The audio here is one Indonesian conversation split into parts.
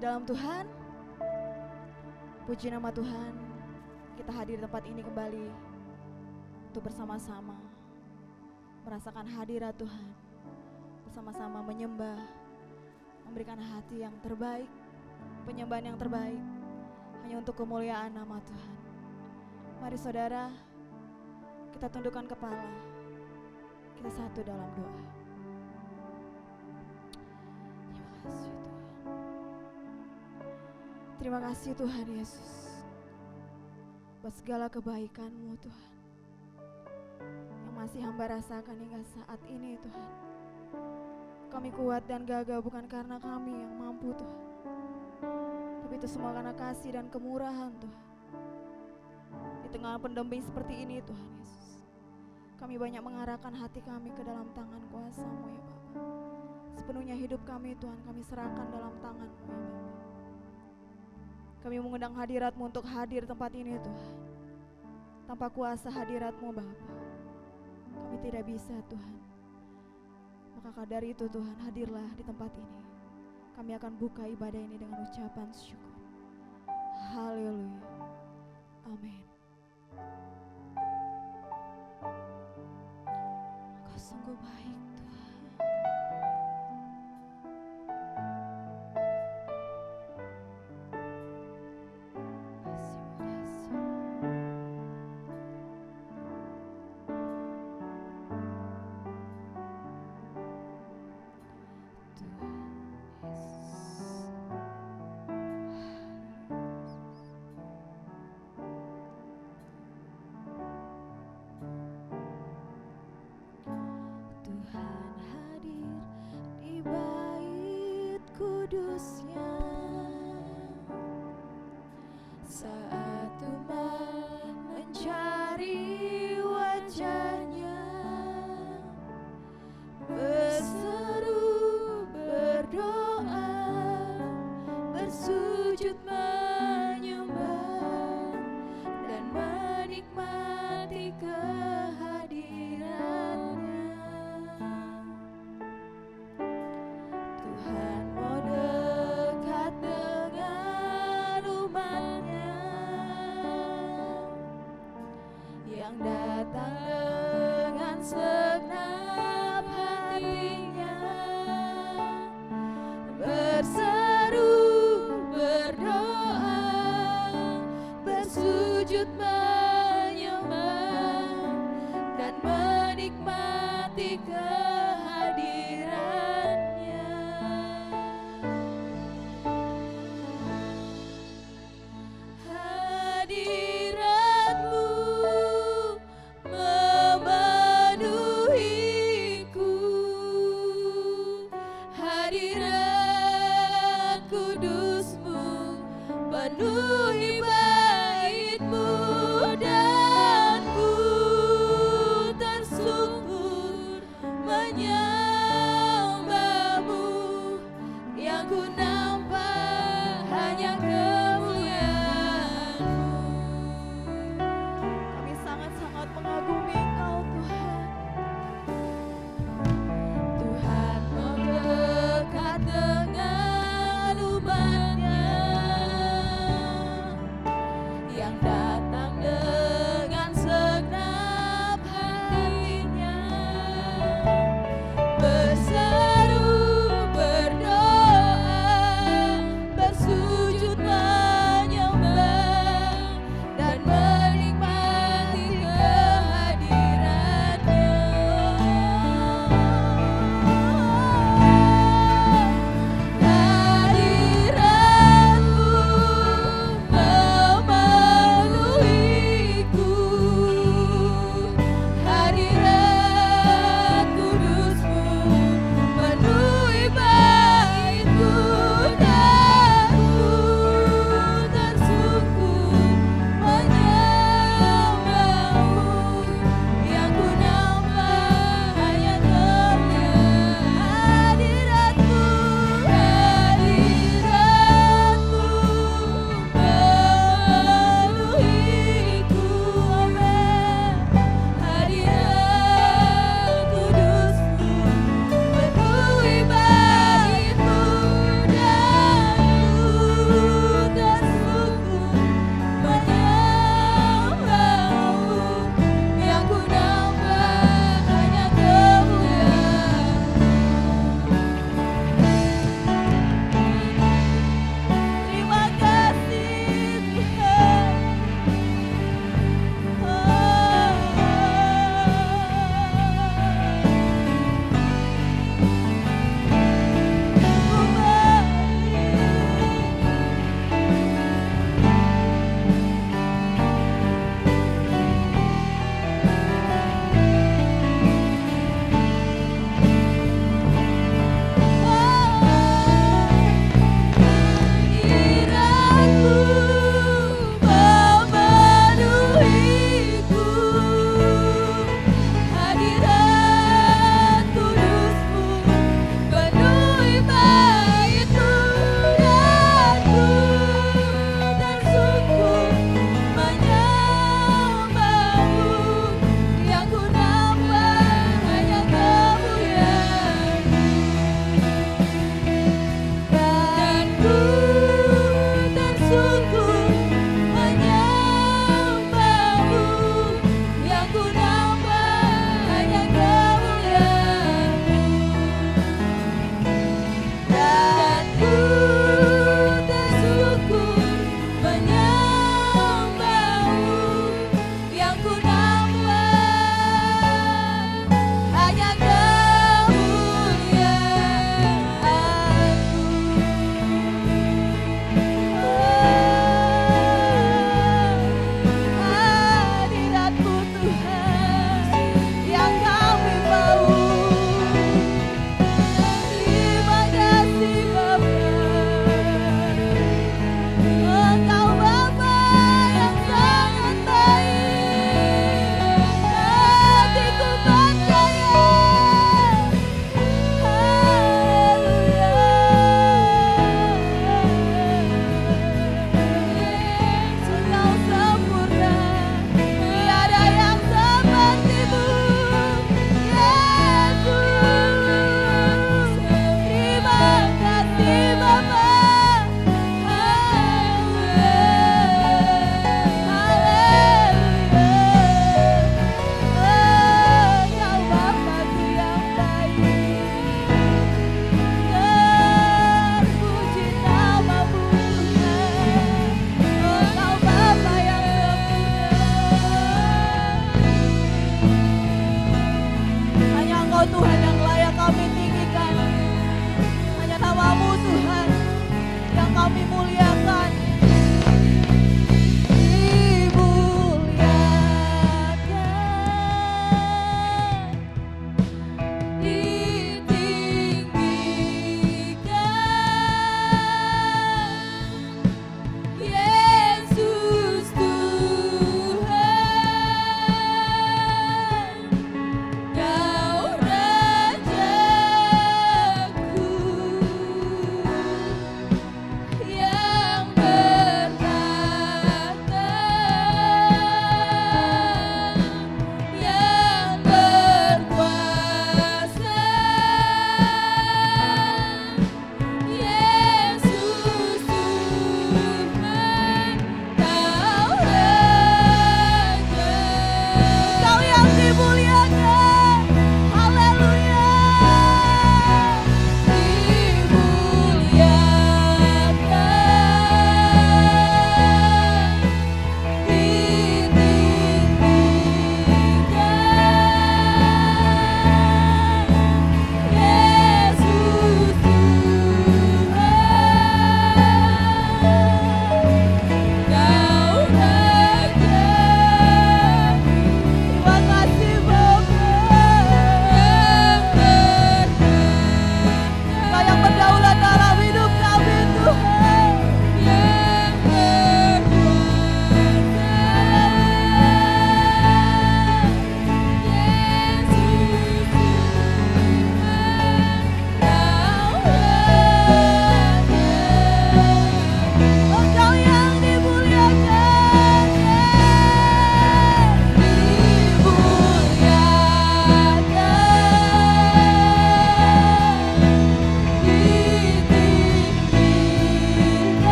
dalam Tuhan. Puji nama Tuhan, kita hadir di tempat ini kembali untuk bersama-sama merasakan hadirat Tuhan, bersama-sama menyembah, memberikan hati yang terbaik, penyembahan yang terbaik hanya untuk kemuliaan nama Tuhan. Mari saudara, kita tundukkan kepala, kita satu dalam doa. Terima kasih Tuhan Yesus buat segala kebaikan-Mu Tuhan yang masih hamba rasakan hingga saat ini Tuhan. Kami kuat dan gagah bukan karena kami yang mampu Tuhan, tapi itu semua karena kasih dan kemurahan Tuhan. Di tengah pandemi seperti ini Tuhan Yesus, kami banyak mengarahkan hati kami ke dalam tangan kuasa-Mu ya Bapa. Sepenuhnya hidup kami Tuhan kami serahkan dalam tangan-Mu ya Bapa. Kami mengundang hadirat-Mu untuk hadir tempat ini Tuhan. Tanpa kuasa hadirat-Mu Bapa, kami tidak bisa Tuhan. Maka dari itu Tuhan, hadirlah di tempat ini. Kami akan buka ibadah ini dengan ucapan syukur. Haleluya. Amin. Kau sungguh baik Tuhan. Tuhan hadir di bait kudusnya saat umat mencari wajahnya, berseru, berdoa, bersujud menyembah dan menikmati kehadirannya. Tuhan mau dekat dengan umatnya yang datang dengan segenap hatinya, berseru, berdoa, bersujud menyembah dan menikmati kehadirannya. Hadirat-Mu memenuhiku, hadirat kudus-Mu penuhi bait-Mu, dan ku tersungkur menyembah-Mu. Yang ku nampak hanya kemuliaan-Mu. Kami sangat-sangat mengagumi Engkau Tuhan. Tuhan mau dekat dengan umatnya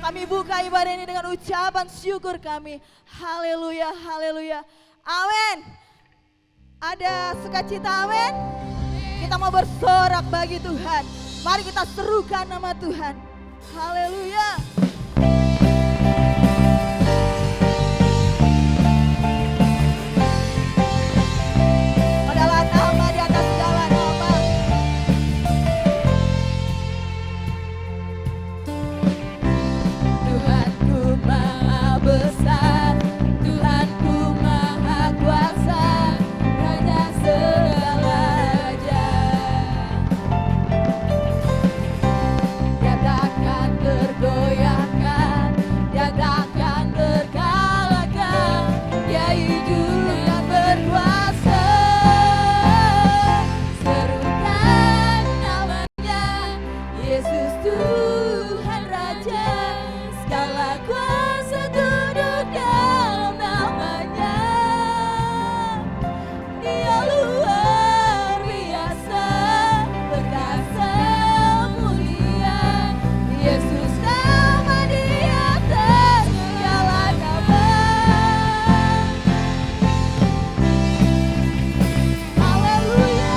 Kami buka ibadah ini dengan ucapan syukur kami. Haleluya, haleluya. Amin. Ada sukacita, amin. Kita mau bersorak bagi Tuhan. Mari kita serukan nama Tuhan. Haleluya. Adalah nama di atas segala nama. Tuhanku maha besar, Tuhanku maha kuasa, Raja segala raja. Dia takkan tergoyahkan, Dia takkan terkalahkan, Dia hidup dan berkuasa. Serukan namanya, Yesus Tuhan Raja, segala kuasa duduk dalam namanya. Dia luar biasa, perkasa mulia, Yesus nama di atas segala nama. Haleluya.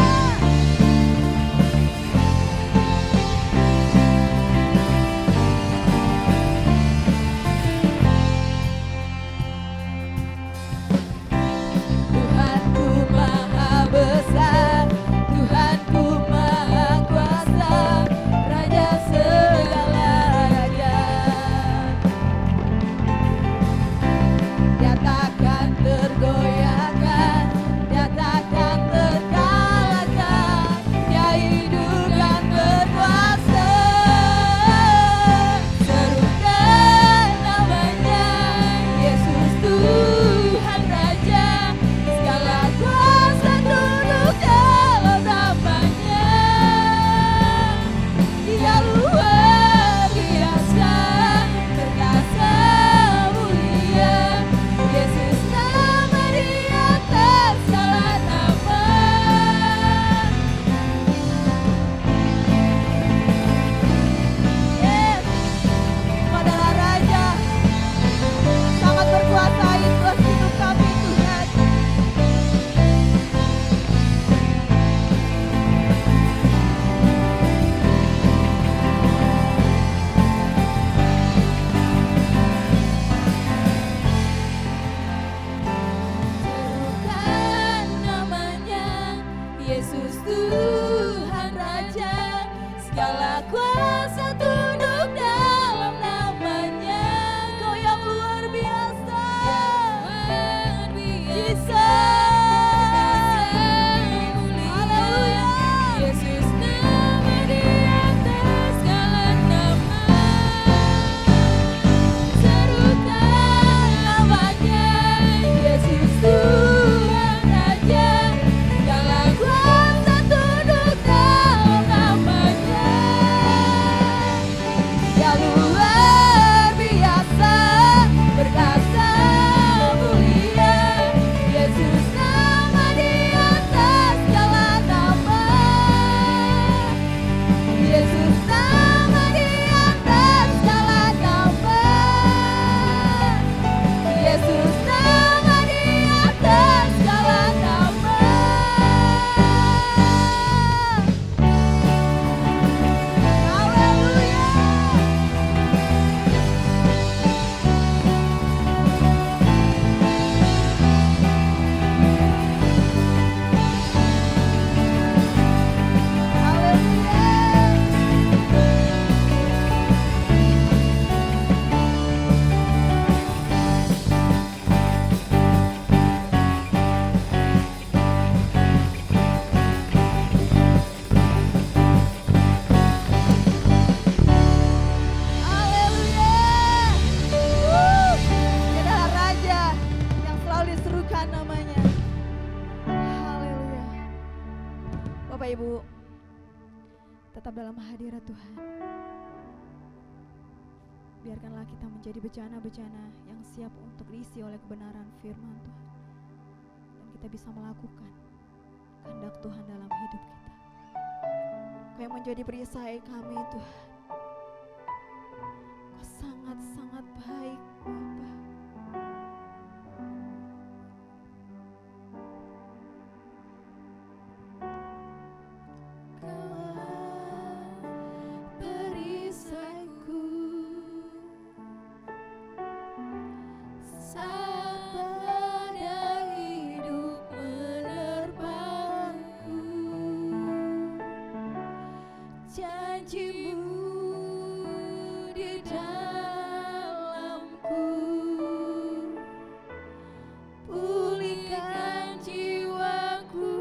Tuhanku maha besar, Tuhanku maha kuasa, Raja segala raja. Dia takkan tergoyahkan, Dia takkan terkalahkan, Dia hidup dan berkuasa. Serukan namanya, Yesus Tuhan Raja, segala kuasa duduk dalam namanya. Dia luar biasa, perkasa mulia, Yesus nama di atas segala nama. Yes, Engkau adalah Raja, sangat berkuasa atas hidup kami Tuhan. Serukan namanya, Yesus Tuhan Raja, segala kuasa tunduk dalam namanya. Kau yang luar biasa, Jesus. Haleluya. Yesus nama di atas segala nama. Serukan namanya, Yesus Tuhan Raja, segala kuasa tunduk dalam namanya. Dia luar biasa, perkasa mulia, Yesus nama di atas segala nama. Yesus nama di atas segala nama. Yesus nama di atas segala nama. Haleluya. Haleluya. Dia adalah Raja yang selalu diserukan namanya. Haleluya. Bapak Ibu, tetap dalam hadirat Tuhan. Biarkanlah kita menjadi bejana-bejana yang siap untuk diisi oleh kebenaran firman Tuhan. Dan kita bisa melakukan kehendak Tuhan dalam hidup kita. Kau yang menjadi perisai kami Tuhan. Kau sangat sangat baik, Bapa. Perisaiku saat badai hidup menerpaku, janji-Mu di dalamku, pulihkan jiwaku,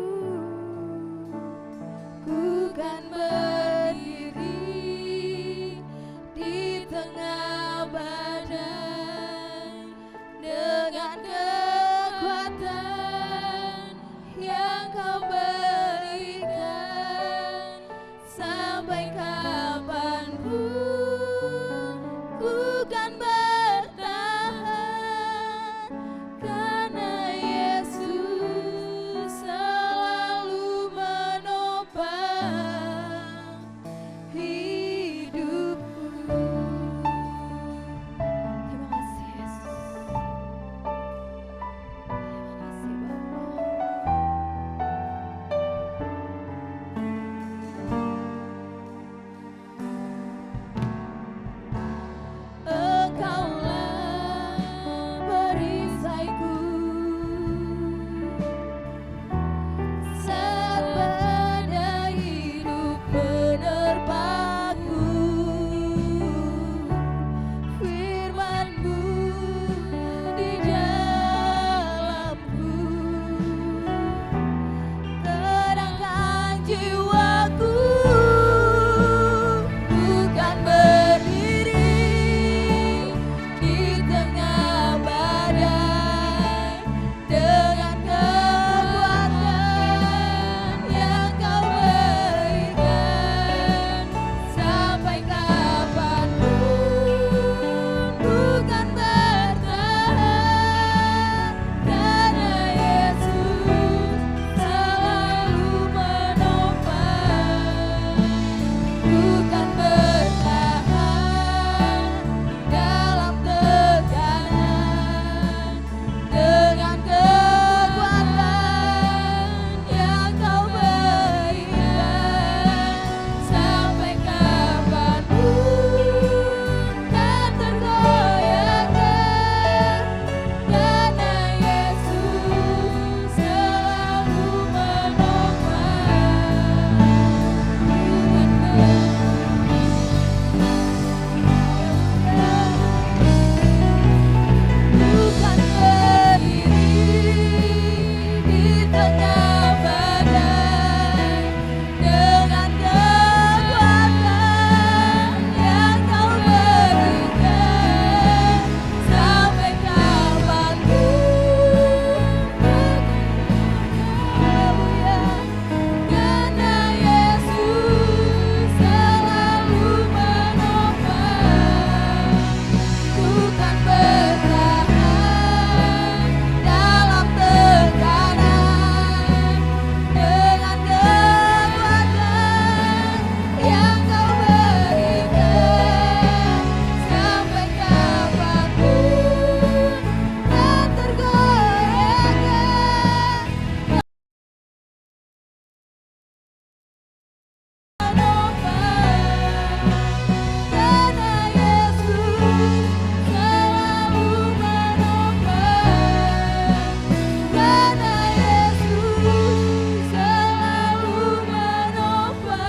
ku kan berdiri di tengah badai dengan kekuatan yang Kau berikan. Sampai kapanpun ku kan bertahan, karena Yesus selalu menopang hidupku. Terima kasih Yesus. Terima kasih Bapa. Engkaulah perisaiku saat badai hidup menerpaku, firman-Mu di dalamku, tenangkan jiwaku, bukan berdiri di tengah badai dengan kekuatan yang Kau berikan. Sampai kapanpun bukan bertahan, karena Yesus selalu menopang. Bukan bertahan dalam tekanan, dengan kekuatan yang Kau berikan. Sampai kapanpun tak tergoyahkan, karena Yesus selalu menopang. Bukan berdiri di tengah badai dengan kekuatan yang Kau berikan. Sampai kapanpun Haleluya, karena Yesus selalu menopang. Bukan bertahan dalam tekanan, dengan kekuatan yang Kau berikan. Sampai kapanpun tak tergoyahkan, menopang. Karena Yesus selalu menopang, karena Yesus selalu menopang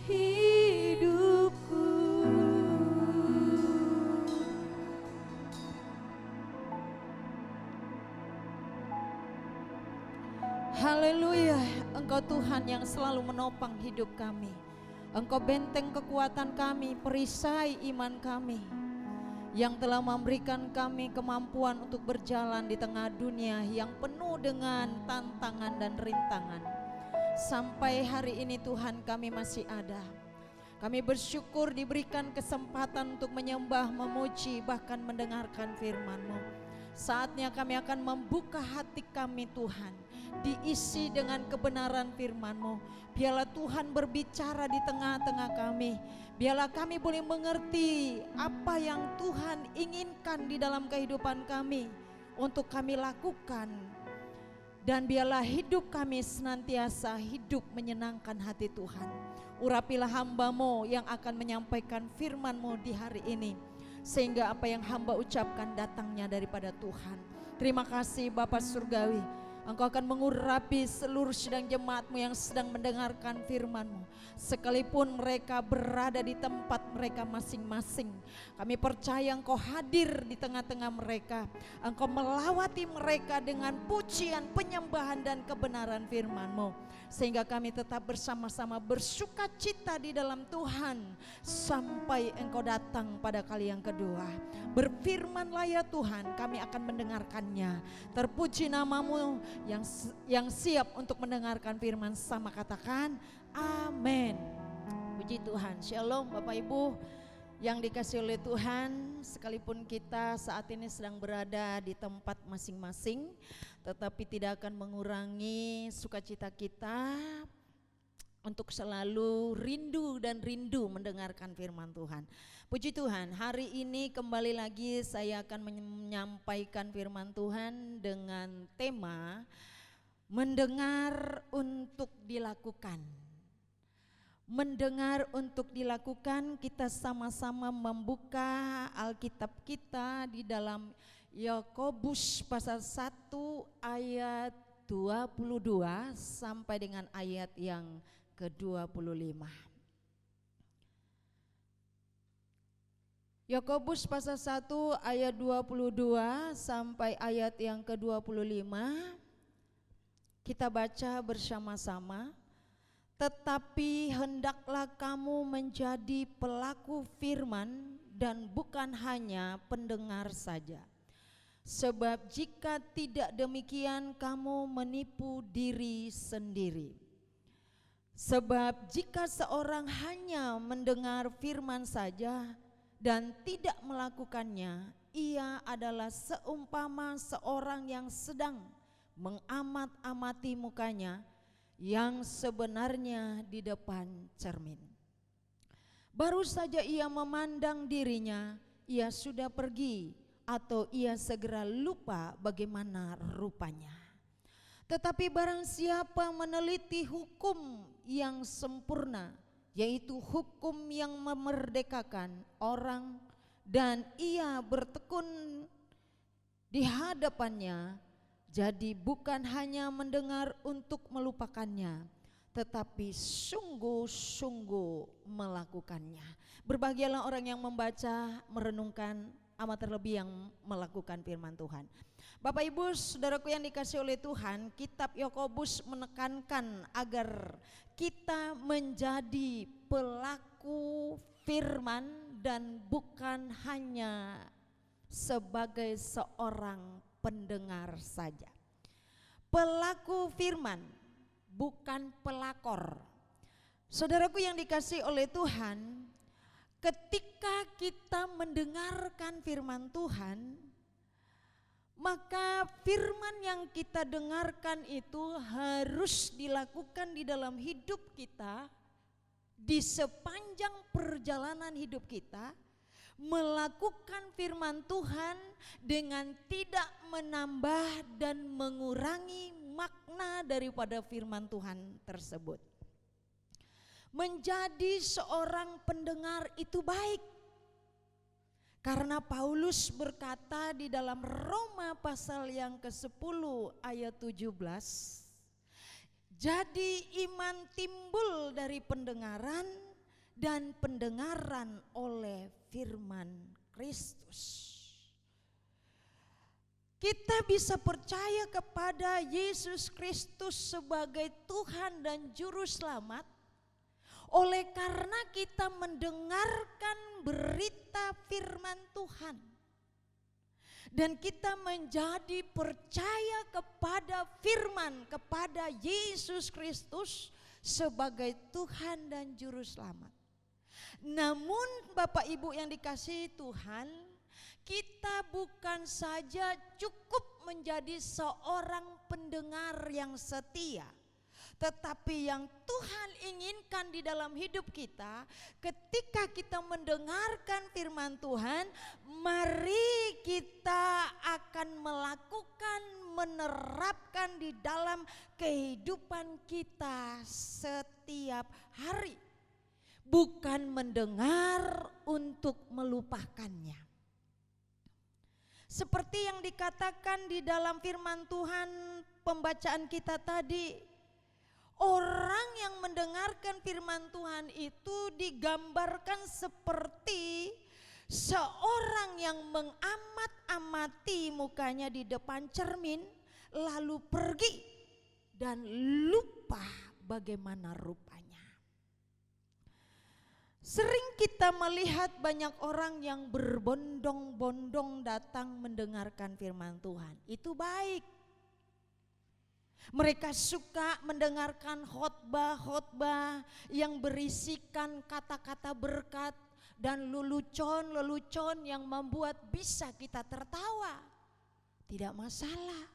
hidupku. Haleluya, Engkau Tuhan yang selalu menopang hidup kami. Engkau benteng kekuatan kami, perisai iman kami, yang telah memberikan kami kemampuan untuk berjalan di tengah dunia yang penuh dengan tantangan dan rintangan. Sampai hari ini Tuhan kami masih ada. Kami bersyukur diberikan kesempatan untuk menyembah, memuji, bahkan mendengarkan firman-Mu. Saatnya kami akan membuka hati kami Tuhan, diisi dengan kebenaran firman-Mu. Biarlah Tuhan berbicara di tengah-tengah kami. Biarlah kami boleh mengerti apa yang Tuhan inginkan di dalam kehidupan kami untuk kami lakukan. Dan biarlah hidup kami senantiasa hidup menyenangkan hati Tuhan. Urapilah hamba-Mu yang akan menyampaikan firman-Mu di hari ini, sehingga apa yang hamba ucapkan datangnya daripada Tuhan. Terima kasih Bapa Surgawi, Engkau akan mengurapi seluruh sidang jemaat-Mu yang sedang mendengarkan firman-Mu. Sekalipun mereka berada di tempat mereka masing-masing, kami percaya Engkau hadir di tengah-tengah mereka. Engkau melawati mereka dengan pujian, penyembahan dan kebenaran firman-Mu, sehingga kami tetap bersama-sama bersuka cita di dalam Tuhan sampai Engkau datang pada kali yang kedua. Berfirmanlah ya Tuhan, kami akan mendengarkannya. Terpuji nama-Mu yang siap untuk mendengarkan firman, sama katakan amin. Puji Tuhan. Shalom Bapak Ibu yang dikasihi oleh Tuhan. Sekalipun kita saat ini sedang berada di tempat masing-masing, tetapi tidak akan mengurangi sukacita kita untuk selalu rindu mendengarkan firman Tuhan. Puji Tuhan, hari ini kembali lagi saya akan menyampaikan firman Tuhan dengan tema mendengar untuk dilakukan. Mendengar untuk dilakukan, kita sama-sama membuka Alkitab kita di dalam Yakobus pasal 1 ayat 22 sampai dengan ayat yang ke-25. Yakobus pasal 1 ayat 22 sampai ayat yang ke-25. Kita baca bersama-sama. Tetapi hendaklah kamu menjadi pelaku firman dan bukan hanya pendengar saja. Sebab jika tidak demikian kamu menipu diri sendiri. Sebab jika seorang hanya mendengar firman saja dan tidak melakukannya, ia adalah seumpama seorang yang sedang mengamat-amati mukanya yang sebenarnya di depan cermin. Baru saja ia memandang dirinya, ia sudah pergi atau ia segera lupa bagaimana rupanya. Tetapi barang siapa meneliti hukum yang sempurna, yaitu hukum yang memerdekakan orang, dan ia bertekun di hadapannya, jadi bukan hanya mendengar untuk melupakannya, tetapi sungguh-sungguh melakukannya. Berbahagialah orang yang membaca, merenungkan, amat terlebih yang melakukan firman Tuhan. Bapak Ibu saudaraku yang dikasihi oleh Tuhan, kitab Yakobus menekankan agar kita menjadi pelaku firman dan bukan hanya sebagai seorang pendengar saja. Pelaku firman, bukan pelakor. Saudaraku yang dikasihi oleh Tuhan, ketika kita mendengarkan firman Tuhan, maka firman yang kita dengarkan itu harus dilakukan di dalam hidup kita, di sepanjang perjalanan hidup kita. Melakukan firman Tuhan dengan tidak menambah dan mengurangi makna daripada firman Tuhan tersebut. Menjadi seorang pendengar itu baik, karena Paulus berkata di dalam Roma pasal yang ke-10 ayat 17, jadi iman timbul dari pendengaran dan pendengaran oleh firman Kristus. Kita bisa percaya kepada Yesus Kristus sebagai Tuhan dan Juru Selamat oleh karena kita mendengarkan berita firman Tuhan. Dan kita menjadi percaya kepada firman, kepada Yesus Kristus sebagai Tuhan dan Juru Selamat. Namun Bapak Ibu yang dikasihi Tuhan, Kita bukan saja cukup menjadi seorang pendengar yang setia, tetapi yang Tuhan inginkan di dalam hidup kita, ketika kita mendengarkan firman Tuhan, mari kita akan melakukan, menerapkan di dalam kehidupan kita setiap hari. Bukan mendengar untuk melupakannya. Seperti yang dikatakan di dalam firman Tuhan pembacaan kita tadi, orang yang mendengarkan firman Tuhan itu digambarkan seperti seorang yang mengamat-amati mukanya di depan cermin, lalu pergi dan lupa bagaimana rupanya. Sering kita melihat banyak orang yang berbondong-bondong datang mendengarkan firman Tuhan. Itu baik. Mereka suka mendengarkan khotbah-khotbah yang berisikan kata-kata berkat dan lelucon-lelucon yang membuat bisa kita tertawa. Tidak masalah.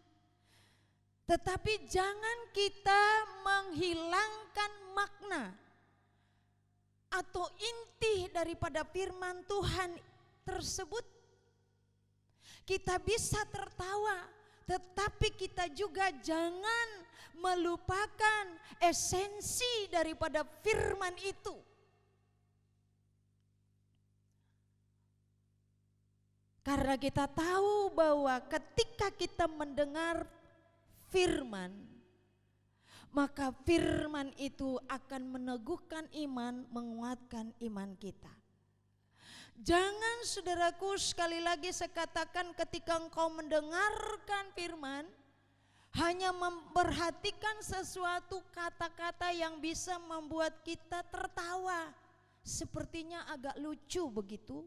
Tetapi jangan kita menghilangkan makna atau inti daripada firman Tuhan tersebut. Kita bisa tertawa, tetapi kita juga jangan melupakan esensi daripada firman itu. Karena kita tahu bahwa ketika kita mendengar firman, maka firman itu akan meneguhkan iman, menguatkan iman kita. Jangan saudaraku, sekali lagi saya katakan, ketika engkau mendengarkan firman, hanya memperhatikan sesuatu kata-kata yang bisa membuat kita tertawa. Sepertinya agak lucu begitu.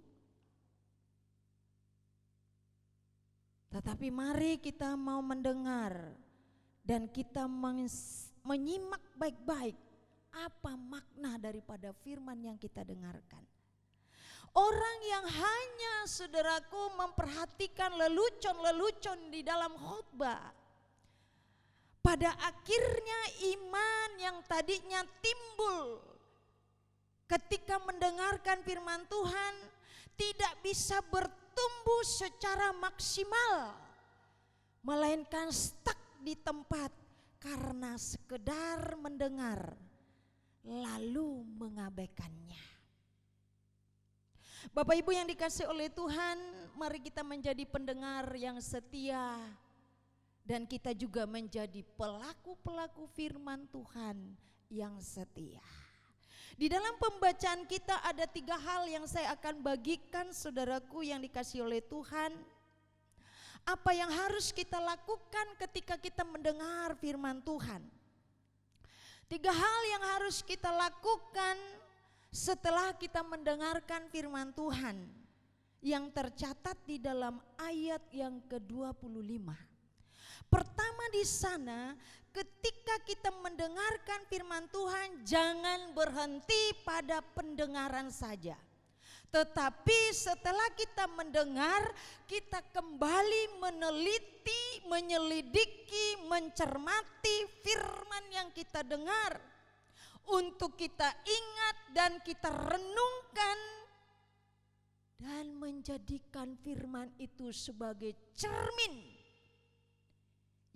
Tetapi mari kita mau mendengar dan kita menyimak baik-baik apa makna daripada firman yang kita dengarkan. Orang yang hanya saudaraku memperhatikan lelucon-lelucon di dalam khotbah, pada akhirnya iman yang tadinya timbul ketika mendengarkan firman Tuhan tidak bisa bertumbuh secara maksimal, melainkan stuck di tempat karena sekedar mendengar lalu mengabaikannya. Bapak Ibu yang dikasihi oleh Tuhan, mari kita menjadi pendengar yang setia dan kita juga menjadi pelaku-pelaku firman Tuhan yang setia. Di dalam pembacaan kita ada 3 hal yang saya akan bagikan saudaraku yang dikasihi oleh Tuhan. Apa yang harus kita lakukan ketika kita mendengar firman Tuhan? 3 hal yang harus kita lakukan setelah kita mendengarkan firman Tuhan yang tercatat di dalam ayat yang ke-25. Pertama di sana, ketika kita mendengarkan firman Tuhan, jangan berhenti pada pendengaran saja. Tetapi setelah kita mendengar, kita kembali meneliti, menyelidiki, mencermati firman yang kita dengar. Untuk kita ingat dan kita renungkan. Dan menjadikan firman itu sebagai cermin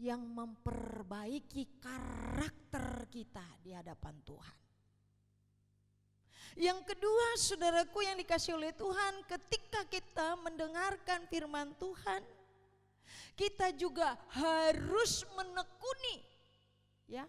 yang memperbaiki karakter kita di hadapan Tuhan. Yang kedua saudaraku yang dikasihi oleh Tuhan, ketika kita mendengarkan firman Tuhan, kita juga harus menekuni, ya,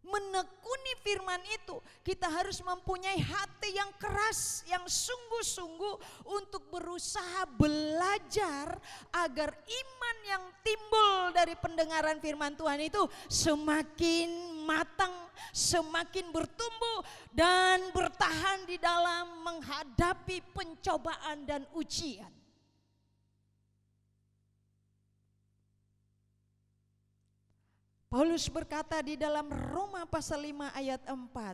menekuni firman itu. Kita harus mempunyai hati yang keras, yang sungguh-sungguh untuk berusaha belajar agar iman yang timbul dari pendengaran firman Tuhan itu semakin matang, semakin bertumbuh dan bertahan di dalam menghadapi pencobaan dan ujian. Paulus berkata di dalam Roma pasal 5 ayat 4,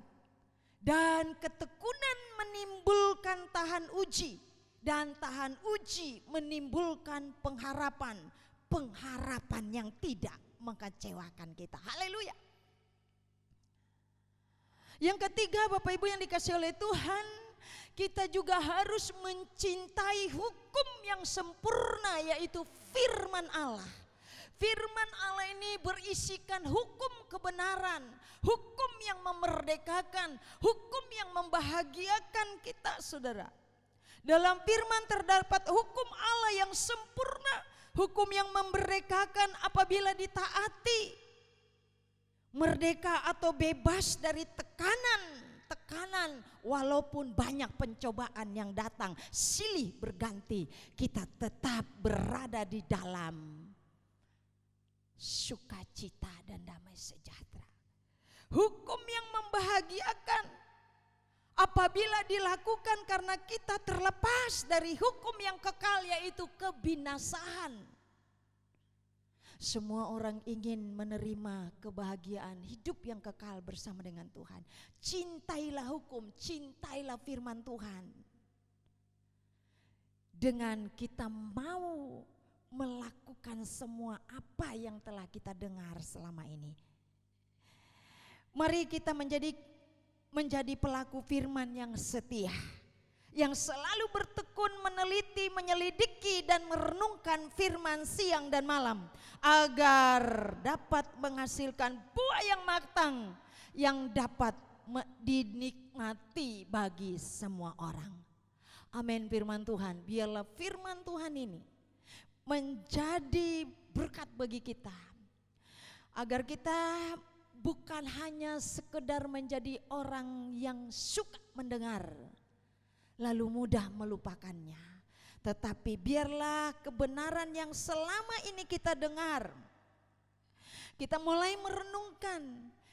dan ketekunan menimbulkan tahan uji, dan tahan uji menimbulkan pengharapan. Pengharapan yang tidak mengecewakan kita. Haleluya. Yang ketiga, Bapak Ibu yang dikasihi oleh Tuhan, kita juga harus mencintai hukum yang sempurna, yaitu firman Allah. Firman Allah ini berisikan hukum kebenaran, hukum yang memerdekakan, hukum yang membahagiakan kita, saudara. Dalam firman terdapat hukum Allah yang sempurna, hukum yang memerdekakan apabila ditaati. Merdeka atau bebas dari tekanan walaupun banyak pencobaan yang datang silih berganti, kita tetap berada di dalam sukacita dan damai sejahtera. Hukum yang membahagiakan apabila dilakukan karena kita terlepas dari hukum yang kekal, yaitu kebinasaan. Semua orang ingin menerima kebahagiaan hidup yang kekal bersama dengan Tuhan. Cintailah hukum, cintailah firman Tuhan. Dengan kita mau melakukan semua apa yang telah kita dengar selama ini. Mari kita menjadi pelaku firman yang setia, yang selalu bertekun meneliti, menyelidiki dan merenungkan firman siang dan malam, agar dapat menghasilkan buah yang matang yang dapat dinikmati bagi semua orang. Amin. Firman Tuhan, biarlah firman Tuhan ini menjadi berkat bagi kita, agar kita bukan hanya sekedar menjadi orang yang suka mendengar lalu mudah melupakannya, tetapi biarlah kebenaran yang selama ini kita dengar, kita mulai merenungkan,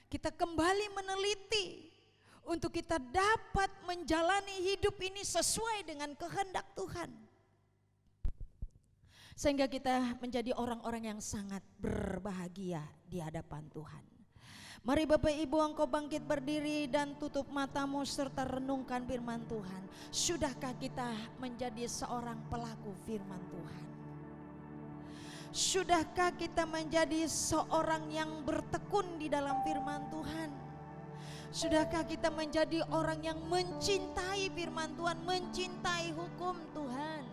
kita kembali meneliti untuk kita dapat menjalani hidup ini sesuai dengan kehendak Tuhan, sehingga kita menjadi orang-orang yang sangat berbahagia di hadapan Tuhan. Mari Bapak Ibu, engkau bangkit berdiri dan tutup matamu serta renungkan firman Tuhan. Sudahkah kita menjadi seorang pelaku firman Tuhan? Sudahkah kita menjadi seorang yang bertekun di dalam firman Tuhan? Sudahkah kita menjadi orang yang mencintai firman Tuhan, mencintai hukum Tuhan?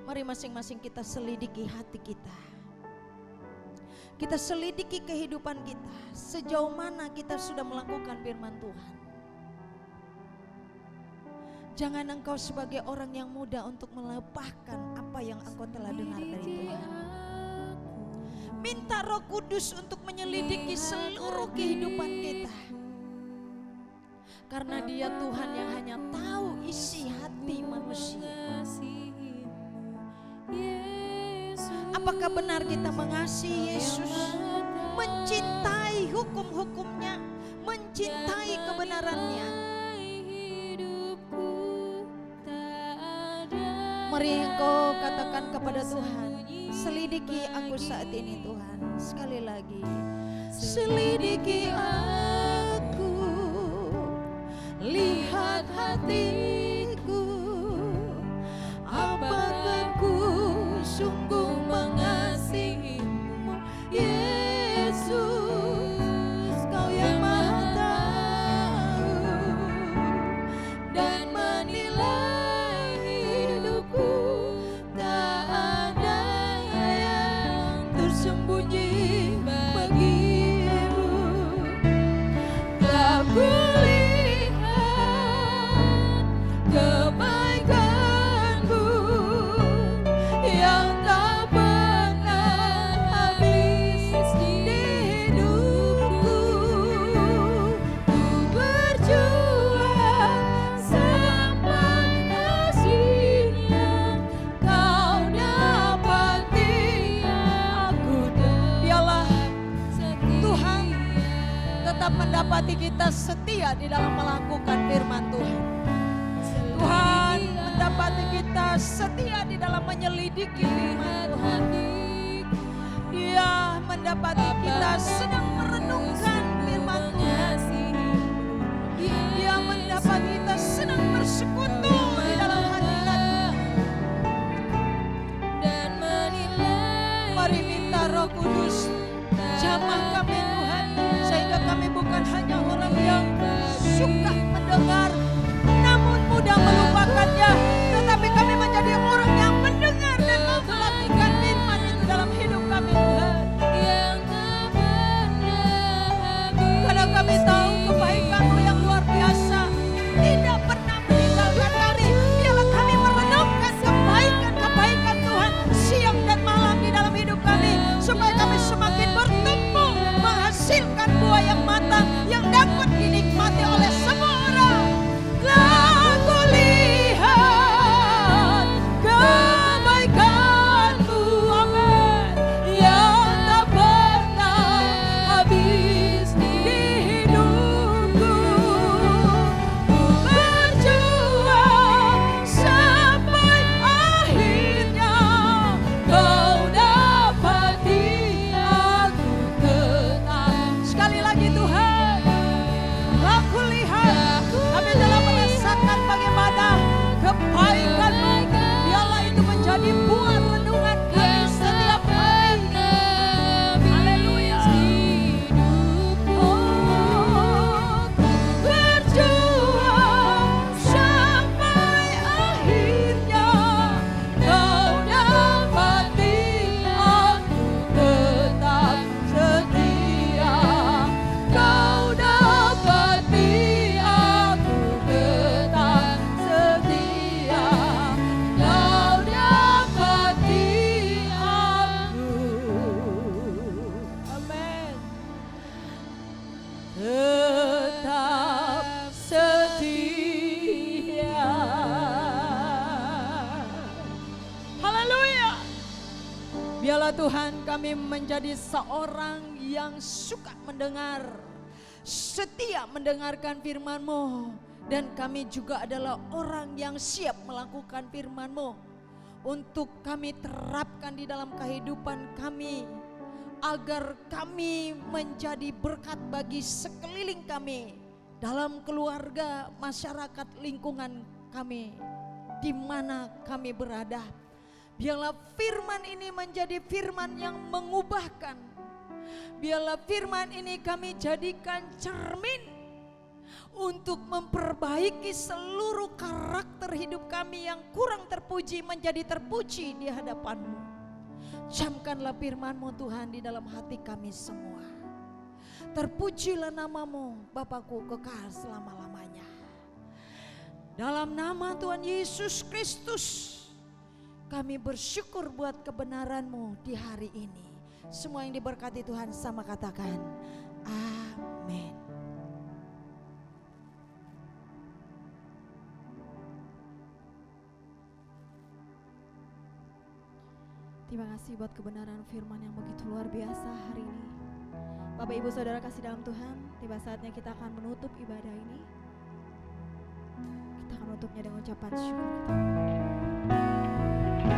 Mari masing-masing kita selidiki hati kita. Kita selidiki kehidupan kita, sejauh mana kita sudah melakukan firman Tuhan. Jangan engkau sebagai orang yang muda untuk melupakan apa yang engkau telah dengar dari Tuhan. Minta Roh Kudus untuk menyelidiki seluruh kehidupan kita, karena Dia Tuhan yang hanya tahu isi hati manusia. Apakah benar kita mengasihi Yesus, mencintai hukum-hukumnya, mencintai kebenarannya? Mari engkau katakan kepada Tuhan, selidiki aku saat ini Tuhan. Sekali lagi, selidiki aku, lihat hatiku, apakah ku sungguh mengasihimu, Yesus, Kau yang Maha tahu dan menilai hidupku, tak ada yang tersembunyi bagimu. Tak kulihat kebaikanmu yang tak pernah habis di hidupku. Ku berjuang sampai hasilnya Kau dapati aku. Biarlah Tuhan tetap mendapati kita setia di dalam melakukan firman Tuhan. Tuhan mendapati kita setia di dalam menyelidiki firman Tuhan. Dia mendapati kita sedang merenungkan firman Tuhan. Dia mendapati kita sedang bersyukur bukan hanya orang yang suka mendengar namun mudah melupakannya, tetapi kami menjadi orang yang mendengar dan melakukan firman itu dalam hidup kami, Tuhan. Karena kami tahu kebaikan-Mu yang luar biasa tidak pernah meninggalkan kami. Biarlah kami merenungkan kebaikan-kebaikan Tuhan siang dan malam di dalam hidup kami, supaya kami semakin bertumbuh, menghasilkan buah yang matang yang dapat dinikmati oleh semua orang. Aku lihat kebaikan-Mu, amin, yang tak pernah habis di hidupku. Ku berjuang sampai akhirnya Kau dapati aku tenang. Sekali lagi Tuhan, aku lihat, kami telah merasakan bagaimana kebaikan-Mu. Biarlah itu menjadi buah renungan kami setiap hari. Haleluya. Oh, berjuang sampai akhirnya Kau dapati aku tetap setia. Kau dapati aku tetap setia. Kau dapati aku, amin, tetap setia. Haleluya. Biarlah Tuhan kami menjadi seorang yang suka mendengar, setia mendengarkan firman-Mu, dan kami juga adalah orang yang siap melakukan firman-Mu untuk kami terapkan di dalam kehidupan kami, agar kami menjadi berkat bagi sekeliling kami, dalam keluarga, masyarakat, lingkungan kami, di mana kami berada. Biarlah firman ini menjadi firman yang mengubahkan. Biarlah firman ini kami jadikan cermin untuk memperbaiki seluruh karakter hidup kami yang kurang terpuji menjadi terpuji di hadapan-Mu. Camkanlah firman-Mu Tuhan di dalam hati kami semua. Terpujilah nama-Mu Bapakku kekal selama-lamanya. Dalam nama Tuhan Yesus Kristus kami bersyukur buat kebenaran-Mu di hari ini. Semua yang diberkati Tuhan sama katakan amin. Terima kasih buat kebenaran firman yang begitu luar biasa hari ini. Bapak Ibu Saudara kasih dalam Tuhan, tiba saatnya kita akan menutup ibadah ini. Kita akan menutupnya dengan ucapan syukur kita. Kau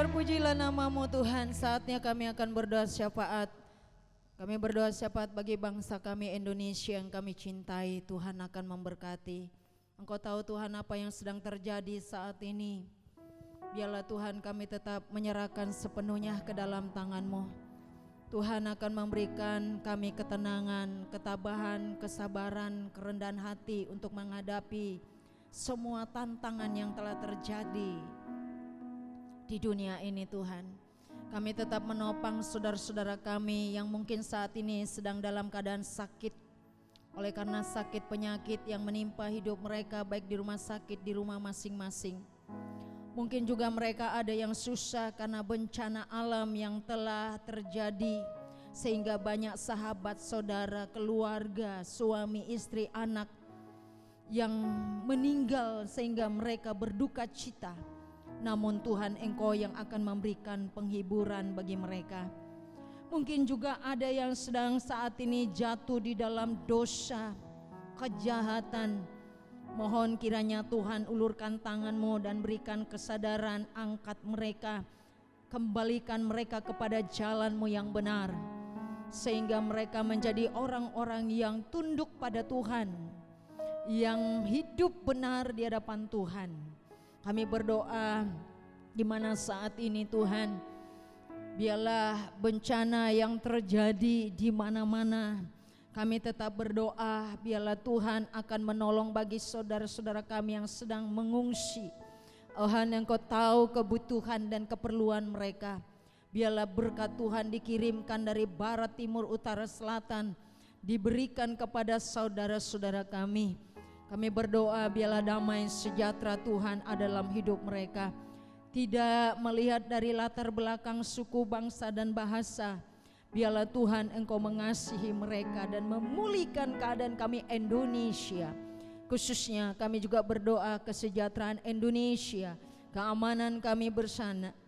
terpujilah namamu Tuhan. Saatnya kami akan berdoa syafaat. Kami berdoa syafaat bagi bangsa kami Indonesia yang kami cintai. Tuhan akan memberkati. Engkau tahu Tuhan apa yang sedang terjadi saat ini. Biarlah Tuhan kami tetap menyerahkan sepenuhnya ke dalam tangan-Mu. Tuhan akan memberikan kami ketenangan, ketabahan, kesabaran, kerendahan hati untuk menghadapi semua tantangan yang telah terjadi di dunia ini Tuhan. Kami tetap menopang saudara-saudara kami yang mungkin saat ini sedang dalam keadaan sakit. Oleh karena sakit penyakit yang menimpa hidup mereka baik di rumah sakit, di rumah masing-masing. Mungkin juga mereka ada yang susah karena bencana alam yang telah terjadi. Sehingga banyak sahabat, saudara, keluarga, suami, istri, anak yang meninggal sehingga mereka berduka cita. Namun Tuhan Engkau yang akan memberikan penghiburan bagi mereka. Mungkin juga ada yang sedang saat ini jatuh di dalam dosa, kejahatan. Mohon kiranya Tuhan ulurkan tangan-Mu dan berikan kesadaran, angkat mereka, kembalikan mereka kepada jalan-Mu yang benar. Sehingga mereka menjadi orang-orang yang tunduk pada Tuhan, yang hidup benar di hadapan Tuhan. Kami berdoa di mana saat ini Tuhan, biarlah bencana yang terjadi di mana-mana, kami tetap berdoa biarlah Tuhan akan menolong bagi saudara-saudara kami yang sedang mengungsi. Tuhan yang Kau tahu kebutuhan dan keperluan mereka. Biarlah berkat Tuhan dikirimkan dari barat, timur, utara, selatan, diberikan kepada saudara-saudara kami. Kami berdoa biarlah damai sejahtera Tuhan ada dalam hidup mereka. Tidak melihat dari latar belakang suku, bangsa dan bahasa. Biarlah Tuhan Engkau mengasihi mereka dan memulihkan keadaan kami Indonesia. Khususnya kami juga berdoa kesejahteraan Indonesia, keamanan kami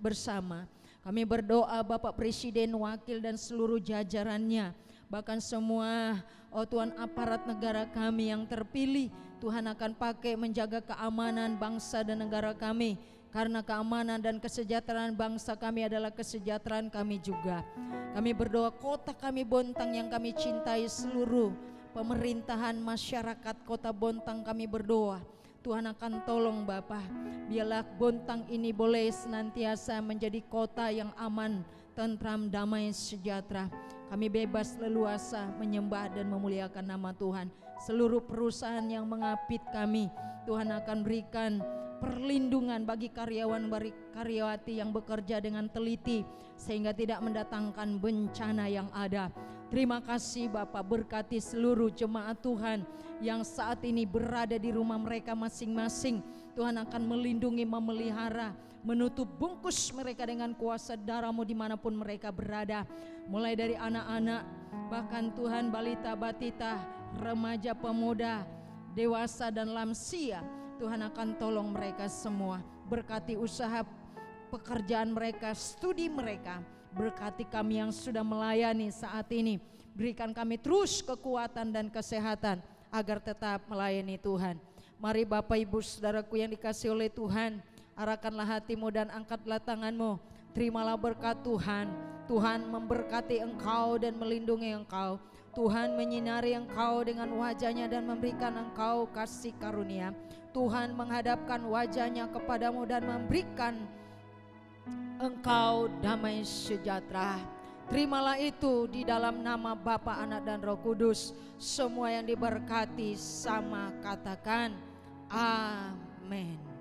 bersama. Kami berdoa Bapak Presiden, Wakil dan seluruh jajarannya, bahkan semua Tuhan aparat negara kami yang terpilih, Tuhan akan pakai menjaga keamanan bangsa dan negara kami. Karena keamanan dan kesejahteraan bangsa kami adalah kesejahteraan kami juga. Kami berdoa kota kami Bontang yang kami cintai, seluruh pemerintahan masyarakat kota Bontang kami berdoa. Tuhan akan tolong Bapa. Biarlah Bontang ini boleh senantiasa menjadi kota yang aman, tentram, damai, sejahtera. Kami bebas leluasa menyembah dan memuliakan nama Tuhan. Seluruh perusahaan yang mengapit kami, Tuhan akan berikan perlindungan bagi karyawati yang bekerja dengan teliti sehingga tidak mendatangkan bencana yang ada. Terima kasih Bapak, berkati seluruh jemaat Tuhan yang saat ini berada di rumah mereka masing-masing. Tuhan akan melindungi, memelihara, menutup bungkus mereka dengan kuasa darah-Mu dimanapun mereka berada. Mulai dari anak-anak, bahkan Tuhan balita, batita, remaja, pemuda, dewasa dan lansia. Tuhan akan tolong mereka semua. Berkati usaha pekerjaan mereka, studi mereka. Berkati kami yang sudah melayani saat ini. Berikan kami terus kekuatan dan kesehatan agar tetap melayani Tuhan. Mari Bapak Ibu Saudaraku yang dikasihi oleh Tuhan, arahkanlah hatimu dan angkatlah tanganmu. Terimalah berkat Tuhan. Tuhan memberkati engkau dan melindungi engkau. Tuhan menyinari engkau dengan wajahnya dan memberikan engkau kasih karunia. Tuhan menghadapkan wajahnya kepadamu dan memberikan engkau damai sejahtera. Terimalah itu di dalam nama Bapa, Anak dan Roh Kudus. Semua yang diberkati sama katakan amin.